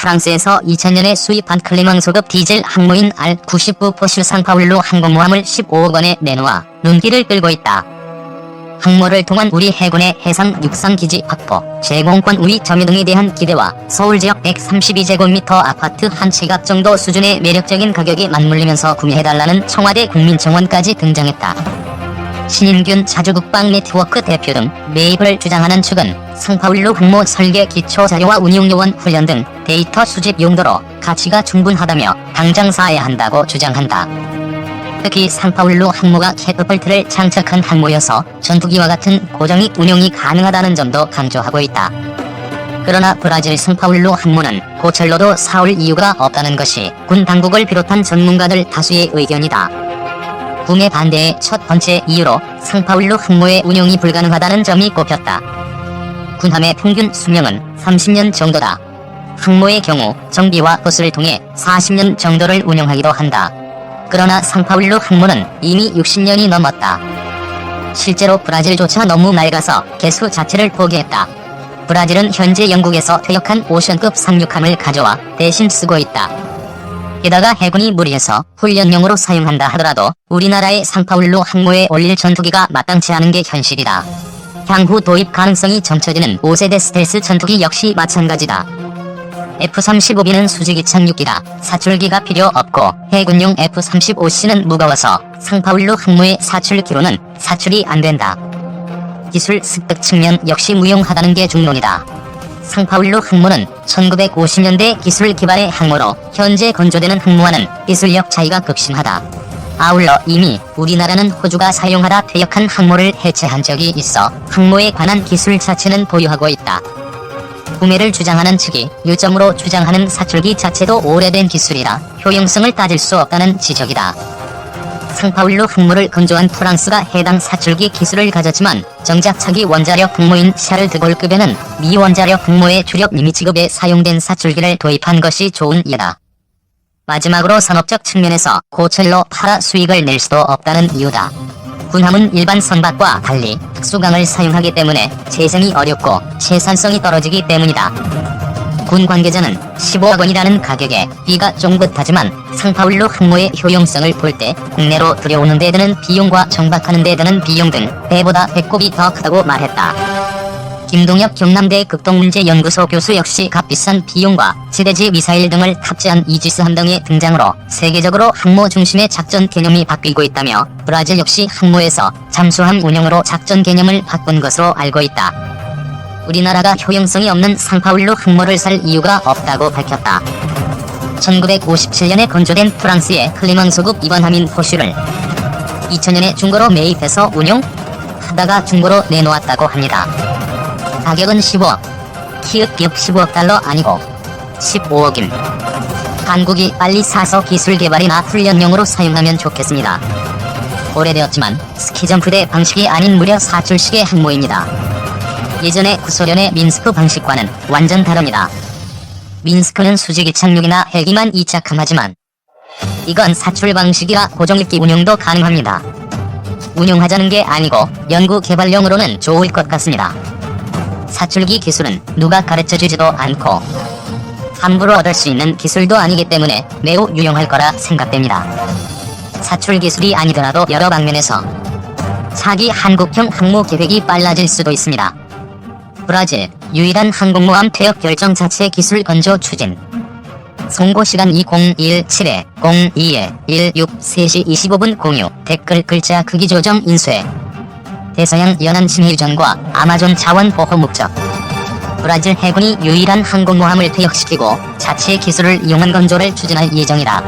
프랑스에서 2000년에 수입한 클리망소급 디젤 항모인 R99 포슈 상파울루 항공모함을 15억 원에 내놓아 눈길을 끌고 있다. 항모를 통한 우리 해군의 해상 육상기지 확보, 제공권 우위 점유 등에 대한 기대와 서울지역 132제곱미터 아파트 한 채값 정도 수준의 매력적인 가격에 맞물리면서 구매해달라는 청와대 국민청원까지 등장했다. 신인균 자주국방 네트워크 대표 등 매입을 주장하는 측은 상파울루 항모 설계 기초자료와 운용요원 훈련 등 데이터 수집 용도로 가치가 충분하다며 당장 사야 한다고 주장한다. 특히 상파울루 항모가 캐터펄트를 장착한 항모여서 전투기와 같은 고정익 운용이 가능하다는 점도 강조하고 있다. 그러나 브라질 상파울루 항모는 고철로도 사올 이유가 없다는 것이 군 당국을 비롯한 전문가들 다수의 의견이다. 구매 반대의 첫 번째 이유로 상파울루 항모의 운용이 불가능하다는 점이 꼽혔다. 군함의 평균 수명은 30년 정도다. 항모의 경우 정비와 보수를 통해 40년 정도를 운영하기도 한다. 그러나 상파울루 항모는 이미 60년이 넘었다. 실제로 브라질조차 너무 낡아서 개수 자체를 포기했다. 브라질은 현재 영국에서 퇴역한 오션급 상륙함을 가져와 대신 쓰고 있다. 게다가 해군이 무리해서 훈련용으로 사용한다 하더라도 우리나라의 상파울루 항모에 올릴 전투기가 마땅치 않은 게 현실이다. 향후 도입 가능성이 점쳐지는 5세대 스텔스 전투기 역시 마찬가지다. F-35B는 수직이 착륙기라 사출기가 필요 없고 해군용 F-35C는 무거워서 상파울루 항모의 사출기로는 사출이 안된다. 기술 습득 측면 역시 무용하다는 게 중론이다. 상파울루 항모는 1950년대 기술 개발의 항모로 현재 건조되는 항모와는 기술력 차이가 극심하다. 아울러 이미 우리나라는 호주가 사용하다 퇴역한 항모를 해체한 적이 있어 항모에 관한 기술 자체는 보유하고 있다. 구매를 주장하는 측이 요점으로 주장하는 사출기 자체도 오래된 기술이라 효용성을 따질 수 없다는 지적이다. 상파울루 항모를 건조한 프랑스가 해당 사출기 기술을 가졌지만 정작 차기 원자력 항모인 샤를드골급에는 미 원자력 항모의 주력 미미지급에 사용된 사출기를 도입한 것이 좋은 예다. 마지막으로 산업적 측면에서 고철로 팔아 수익을 낼 수도 없다는 이유다. 군함은 일반 선박과 달리 특수강을 사용하기 때문에 재생이 어렵고 생산성이 떨어지기 때문이다. 군 관계자는 15억 원이라는 가격에 비가 쫑긋하지만 상파울루 항모의 효용성을 볼 때 국내로 들여오는 데 드는 비용과 정박하는 데 드는 비용 등 배보다 배꼽이 더 크다고 말했다. 김동엽 경남대 극동문제연구소 교수 역시 값비싼 비용과 지대지 미사일 등을 탑재한 이지스 함정의 등장으로 세계적으로 항모 중심의 작전 개념이 바뀌고 있다며 브라질 역시 항모에서 잠수함 운영으로 작전 개념을 바꾼 것으로 알고 있다. 우리나라가 효용성이 없는 상파울루 항모를 살 이유가 없다고 밝혔다. 1957년에 건조된 프랑스의 클리망소급 이번함인 포슈를 2000년에 중고로 매입해서 운용하다가 중고로 내놓았다고 합니다. 가격은 15억, 키읔기역 15억 달러 아니고 15억임. 한국이 빨리 사서 기술 개발이나 훈련용으로 사용하면 좋겠습니다. 오래되었지만 스키점프대 방식이 아닌 무려 사출식의 항모입니다. 예전의 구소련의 민스크 방식과는 완전 다릅니다. 민스크는 수직이 착륙이나 헬기만 이착함하지만 이건 사출 방식이라 고정익기 운용도 가능합니다. 운용하자는 게 아니고 연구 개발용으로는 좋을 것 같습니다. 사출기 기술은 누가 가르쳐주지도 않고 함부로 얻을 수 있는 기술도 아니기 때문에 매우 유용할 거라 생각됩니다. 사출 기술이 아니더라도 여러 방면에서 차기 한국형 항모 계획이 빨라질 수도 있습니다. 브라질 유일한 항공모함 퇴역 결정 자체 기술 건조 추진. 송고시간 2017-02-16 3시 25분 공유. 댓글 글자 크기 조정 인쇄. 대서양 연안 침해 유전과 아마존 자원 보호 목적. 브라질 해군이 유일한 항공모함을 퇴역시키고 자체 기술을 이용한 건조를 추진할 예정이다.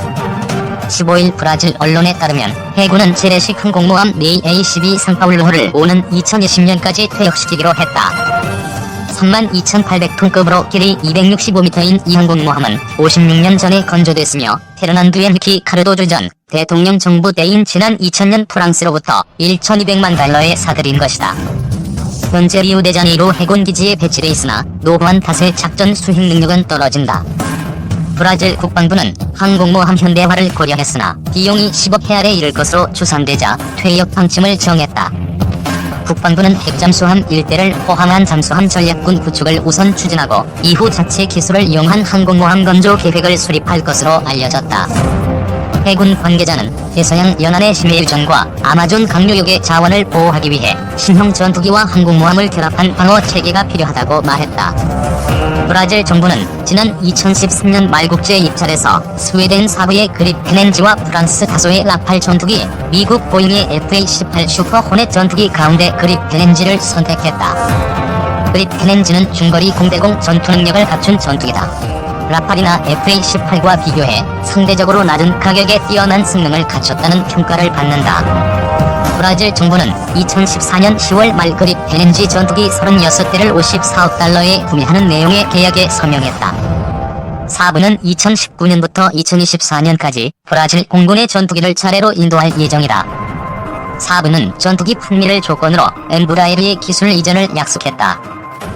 15일 브라질 언론에 따르면 해군은 재래식 항공모함 메이 A-12 상파울루호를 오는 2020년까지 퇴역시키기로 했다. 32,800톤급으로 길이 265m인 이 항공모함은 56년 전에 건조됐으며 페르난두 헨리키 카르도주 전 대통령 정부 때인 지난 2000년 프랑스로부터 1,200만 달러에 사들인 것이다. 현재 리우데자네이루 해군기지에 배치돼 있으나 노후한 탓에 작전 수행 능력은 떨어진다. 브라질 국방부는 항공모함 현대화를 고려했으나 비용이 10억 헤알에 이를 것으로 추산되자 퇴역 방침을 정했다. 국방부는 핵잠수함 일대를 포함한 잠수함 전략군 구축을 우선 추진하고 이후 자체 기술을 이용한 항공모함 건조 계획을 수립할 것으로 알려졌다. 해군 관계자는 대서양 연안의 심해유전과 아마존 강류역의 자원을 보호하기 위해 신형 전투기와 항공모함을 결합한 방어 체계가 필요하다고 말했다. 브라질 정부는 지난 2013년 말 국제 입찰에서 스웨덴 사부의 그리펜 NG와 프랑스 다소의 라팔 전투기, 미국 보잉의 FA-18 슈퍼 호넷 전투기 가운데 그리펜 NG를 선택했다. 그리펜 NG는 중거리 공대공 전투 능력을 갖춘 전투기다. 라팔이나 FA-18과 비교해 상대적으로 낮은 가격에 뛰어난 성능을 갖췄다는 평가를 받는다. 브라질 정부는 2014년 10월 말 그리펜 NG 전투기 36대를 54억 달러에 구매하는 내용의 계약에 서명했다. 사부는 2019년부터 2024년까지 브라질 공군의 전투기를 차례로 인도할 예정이다. 사부는 전투기 판매를 조건으로 엠브라에르의 기술 이전을 약속했다.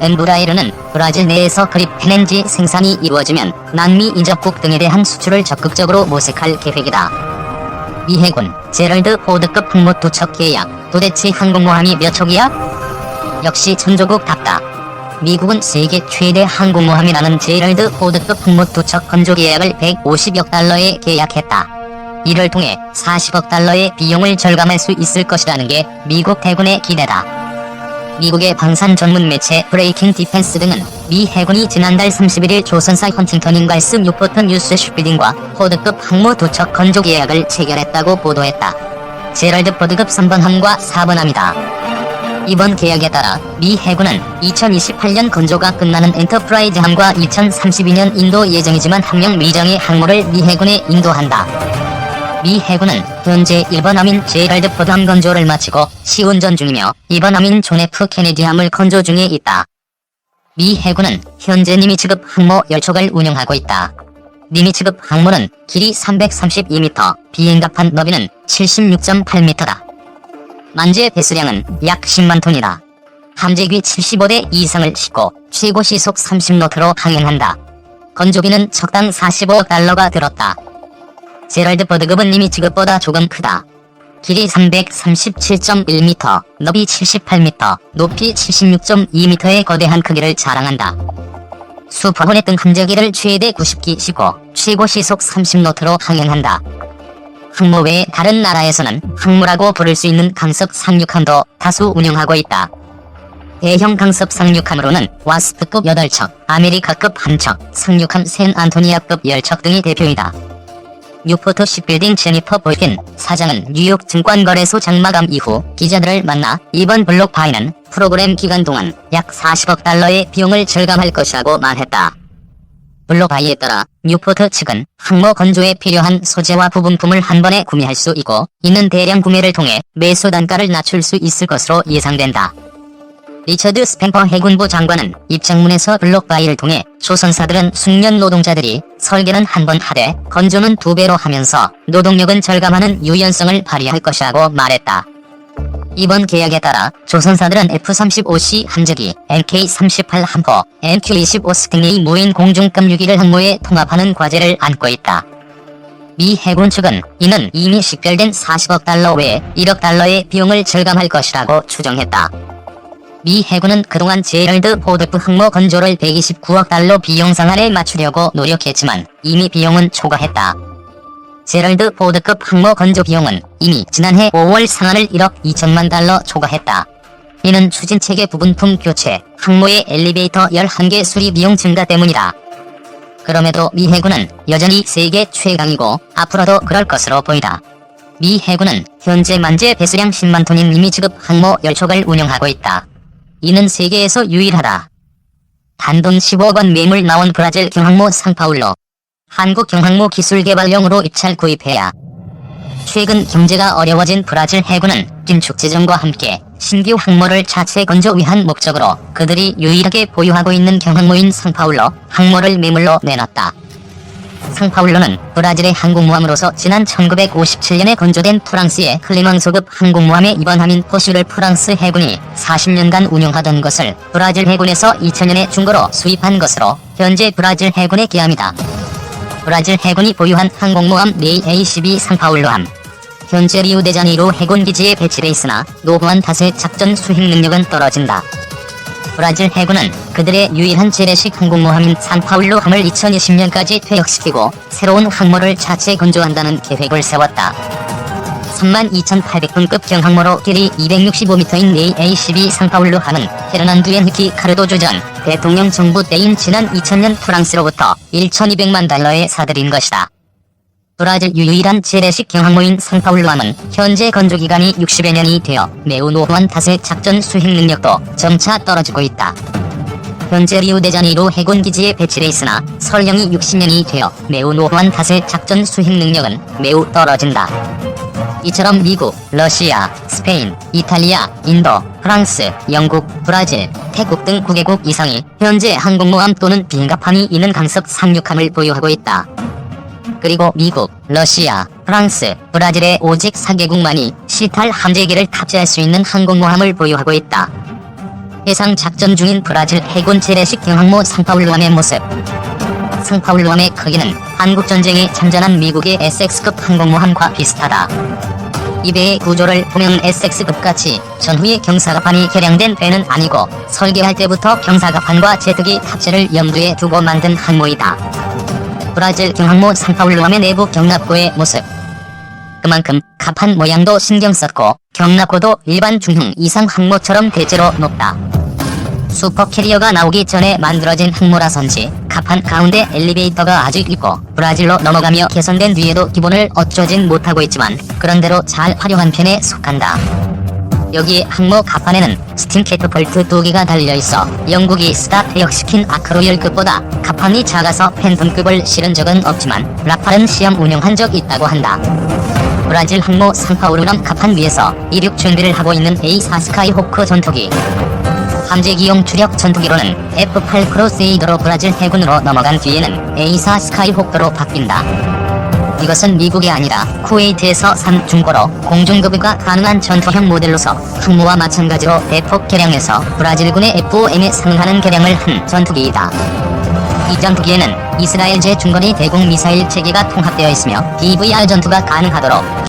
엠브라에르는 브라질 내에서 그리펜 NG 생산이 이루어지면 남미 인접국 등에 대한 수출을 적극적으로 모색할 계획이다. 미 해군 제럴드 포드급 항모 투척 계약. 도대체 항공모함이 몇 척이야? 역시 천조국답다. 미국은 세계 최대 항공모함이라는 제럴드 포드급 항모 투척 건조 계약을 150억 달러에 계약했다. 이를 통해 40억 달러의 비용을 절감할 수 있을 것이라는 게 미국 해군의 기대다. 미국의 방산 전문 매체 브레이킹 디펜스 등은 미 해군이 지난달 31일 조선사 헌팅턴 인갈스 뉴포트 뉴스 슈빌딩과 포드급 항모 투척 건조 계약을 체결했다고 보도했다. 제럴드 포드급 3번 함과 4번 함이다. 이번 계약에 따라 미 해군은 2028년 건조가 끝나는 엔터프라이즈 함과 2032년 인도 예정이지만 함령 미정의 항모를 미 해군에 인도한다. 미 해군은 현재 1번 함인 제럴드 포드 함 건조를 마치고 시운전 중이며 2번 함인 존 F 케네디 함을 건조 중에 있다. 미 해군은 현재 니미츠급 항모 10척을 운영하고 있다. 니미츠급 항모는 길이 332m, 비행갑판 너비는 76.8m다. 만재 배수량은 약 10만 톤이다. 함재기 75대 이상을 싣고 최고 시속 30노트로 항행한다. 건조기는 척당 45억 달러가 들었다. 제럴드 포드급은 니미츠급보다 조금 크다. 길이 337.1m, 너비 78m, 높이 76.2m의 거대한 크기를 자랑한다. 슈퍼호넷 등 함재기를 최대 90기 싣고 최고 시속 30노트로 항행한다. 항모 외에 다른 나라에서는 항모라고 부를 수 있는 강습 상륙함도 다수 운영하고 있다. 대형 강습 상륙함으로는 와스프급 8척, 아메리카급 1척, 상륙함 샌 안토니아급 10척 등이 대표이다. 뉴포트 시빌딩 제니퍼 볼킨 사장은 뉴욕 증권거래소 장마감 이후 기자들을 만나 이번 블록바이는 프로그램 기간 동안 약 40억 달러의 비용을 절감할 것이라고 말했다. 블록바이에 따라 뉴포트 측은 항모 건조에 필요한 소재와 부분품을 한 번에 구매할 수 있고 이는 대량 구매를 통해 매수 단가를 낮출 수 있을 것으로 예상된다. 리처드 스펜퍼 해군부 장관은 입장문에서 블록바이를 통해 조선사들은 숙련 노동자들이 설계는 한 번 하되 건조는 2배로 하면서 노동력은 절감하는 유연성을 발휘할 것이라고 말했다. 이번 계약에 따라 조선사들은 F-35C 함재기, MK-38 함포, MQ-25 스팅레이 모인 공중급 유기를 항모에 통합하는 과제를 안고 있다. 미 해군 측은 이는 이미 식별된 40억 달러 외에 1억 달러의 비용을 절감할 것이라고 추정했다. 미 해군은 그동안 제럴드 포드급 항모 건조를 129억 달러 비용 상한에 맞추려고 노력했지만 이미 비용은 초과했다. 제럴드 포드급 항모 건조 비용은 이미 지난해 5월 상한을 1억 2천만 달러 초과했다. 이는 추진체계 부분품 교체, 항모의 엘리베이터 11개 수리 비용 증가 때문이다. 그럼에도 미 해군은 여전히 세계 최강이고 앞으로도 그럴 것으로 보이다. 미 해군은 현재 만재 배수량 10만 톤인 니미츠급 항모 10척을 운영하고 있다. 이는 세계에서 유일하다. 단돈 15억 원 매물 나온 브라질 경항모 상파울로. 한국 경항모 기술개발용으로 입찰 구입해야. 최근 경제가 어려워진 브라질 해군은 긴축 재정과 함께 신규 항모를 자체 건조 위한 목적으로 그들이 유일하게 보유하고 있는 경항모인 상파울로 항모를 매물로 내놨다. 상파울로는 브라질의 항공모함으로서 지난 1957년에 건조된 프랑스의 클리망소급 항공모함의 2번 함인 포슈를 프랑스 해군이 40년간 운용하던 것을 브라질 해군에서 2000년에 중고로 수입한 것으로 현재 브라질 해군의 기함이다. 브라질 해군이 보유한 항공모함 4 A-12 상파울로함. 현재 리우데자네이루 해군기지에 배치돼 있으나 노후한 탓에 작전 수행 능력은 떨어진다. 브라질 해군은 그들의 유일한 재래식 항공모함인 산파울루함을 2020년까지 퇴역시키고 새로운 항모를 자체 건조한다는 계획을 세웠다. 32,800톤급 경항모로 길이 265m인 A12 산파울루함은 헤르난두 엔히키 카르도주 전 대통령 정부 때인 지난 2000년 프랑스로부터 1,200만 달러에 사들인 것이다. 브라질 유일한 재래식 경항모인 산파울루함은 현재 건조기간이 60여 년이 되어 매우 노후한 탓에 작전 수행 능력도 점차 떨어지고 있다. 현재 리우데자네이루 해군기지에 배치돼 있으나 설령이 60년이 되어 매우 노후한 탓에 작전 수행 능력은 매우 떨어진다. 이처럼 미국, 러시아, 스페인, 이탈리아, 인도, 프랑스, 영국, 브라질, 태국 등 9개국 이상이 현재 항공모함 또는 비행갑함이 있는 강습 상륙함을 보유하고 있다. 그리고 미국, 러시아, 프랑스, 브라질의 오직 4개국만이 시탈 함재기를 탑재할 수 있는 항공모함을 보유하고 있다. 해상 작전 중인 브라질 해군 재래식 경항모 산파울루함의 모습. 산파울루함의 크기는 한국전쟁에 참전한 미국의 SX급 항공모함과 비슷하다. 이 배의 구조를 보면 SX급같이 전후에 경사갑판이 개량된 배는 아니고 설계할 때부터 경사갑판과 제트기 탑재를 염두에 두고 만든 항모이다. 브라질 경항모 산파울루함의 내부 경납고의 모습. 그만큼 갑판 모양도 신경 썼고 경납고도 일반 중형 이상 항모처럼 대체로 높다. 슈퍼캐리어가 나오기 전에 만들어진 항모라선지 갑판 가운데 엘리베이터가 아직 있고 브라질로 넘어가며 개선된 뒤에도 기본을 어쩌진 못하고 있지만 그런대로 잘 활용한 편에 속한다. 여기에 항모 갑판에는 스팀 캐터펄트 2개가 달려있어 영국이 스타 퇴역시킨 아크로열급보다 갑판이 작아서 팬텀급을 실은 적은 없지만 라팔은 시험 운영한 적 있다고 한다. 브라질 항모 산파울루함 갑판 위에서 이륙 준비를 하고 있는 A4 스카이호크 전투기. 함재기용 주력 전투기로는 F8 크로세이더로 브라질 해군으로 넘어간 뒤에는 A4 스카이호크로 바뀐다. 이것은 미국이 아니라 쿠웨이트에서 산 중고로 공중급유가 가능한 전투형 모델로서 항모와 마찬가지로 대폭 개량해서 브라질군의 F5M에 상응하는 개량을 한 전투기이다. 이 전투기에는 이스라엘제 중거리 대공 미사일 체계가 통합되어 있으며 BVR 전투가 가능하도록